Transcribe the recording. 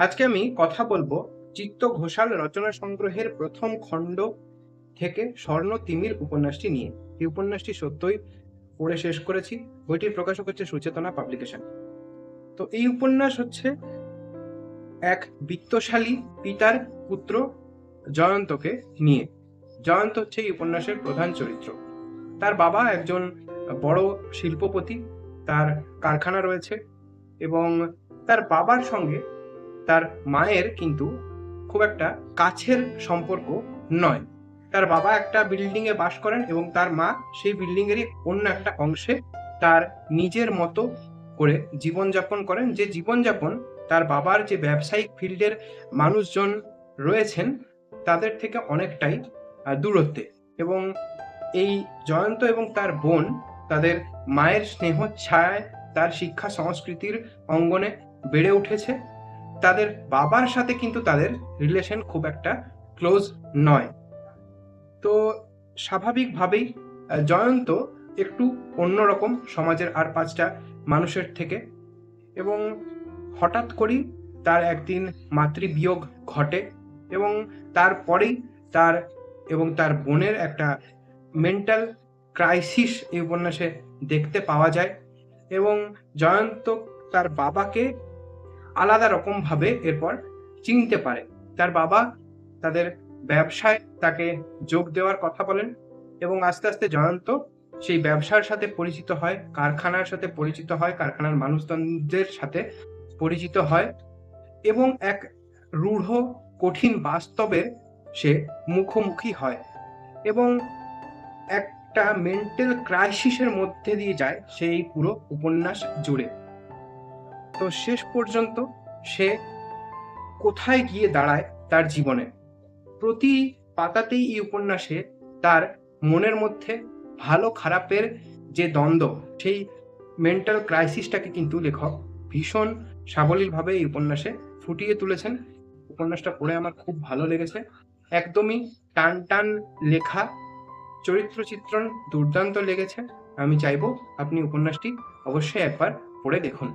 আজকে আমি কথা বলবো চিত্ত ঘোষাল রচনা সংগ্রহের প্রথম খণ্ড থেকে স্বর্ণ তিমির উপন্যাসটি নিয়ে। এই উপন্যাসটি সত্যই পড়ে শেষ করেছি। বইটির প্রকাশক হচ্ছে সুচেতনা পাবলিকেশন। তো এই উপন্যাস হচ্ছে এক বিত্তশালী পিতার পুত্র জয়ন্তকে নিয়ে। জয়ন্ত হচ্ছে এই উপন্যাসের প্রধান চরিত্র। তার বাবা একজন বড় শিল্পপতি, তার কারখানা রয়েছে এবং তার বাবার সঙ্গে তার মায়ের কিন্তু খুব একটা কাছের সম্পর্ক নয়। তার বাবা একটা বিল্ডিং এ বাস করেন এবং তার মা সেই বিল্ডিং এরই অন্য একটা অংশে তার নিজের মতো করে জীবনযাপন করেন, যে জীবনযাপন তার বাবার যে ব্যবসায়িক ফিল্ডের মানুষজন রয়েছেন তাদের থেকে অনেকটাই দূরত্বে। এবং এই জয়ন্ত এবং তার বোন তাদের মায়ের স্নেহ ছায়ায় তার শিক্ষা সংস্কৃতির অঙ্গনে বেড়ে উঠেছে। তাদের বাবার সাথে কিন্তু তাদের রিলেশন খুব একটা ক্লোজ নয়। তো স্বাভাবিকভাবেই জয়ন্ত একটু অন্যরকম সমাজের আর পাঁচটা মানুষের থেকে, এবং হঠাৎ করেই তার একদিন মাতৃবিয়োগ ঘটে এবং তারপরেই তার এবং তার বোনের একটা মেন্টাল ক্রাইসিস এই উপন্যাসে দেখতে পাওয়া যায়। এবং জয়ন্ত তার বাবাকে আলাদা রকমভাবে এরপর চিনতে পারে। তার বাবা তাদের ব্যবসায় তাকে যোগ দেওয়ার কথা বলেন এবং আস্তে আস্তে জয়ন্ত সেই ব্যবসার সাথে পরিচিত হয়, কারখানার সাথে পরিচিত হয়, কারখানার মানুষজনদের সাথে পরিচিত হয় এবং এক রূঢ় কঠিন বাস্তবের সে মুখোমুখি হয় এবং একটা মেন্টাল ক্রাইসিসের মধ্যে দিয়ে যায় সেই পুরো উপন্যাস জুড়ে। তো শেষ পর্যন্ত সে কোথায় গিয়ে দাঁড়ায় তার জীবনে, প্রতি পাতাতেই এই উপন্যাসে তার মনের মধ্যে ভালো খারাপের যে দ্বন্দ্ব, সেই মেন্টাল ক্রাইসিসটাকে কিন্তু লেখক ভীষণ সাবলীলভাবে এই উপন্যাসে ফুটিয়ে তুলেছেন। উপন্যাসটা পড়ে আমার খুব ভালো লেগেছে। একদমই টান টান লেখা, চরিত্র চিত্রণ দুর্দান্ত লেগেছে। আমি চাইবো আপনি উপন্যাসটি অবশ্যই একবার পড়ে দেখুন।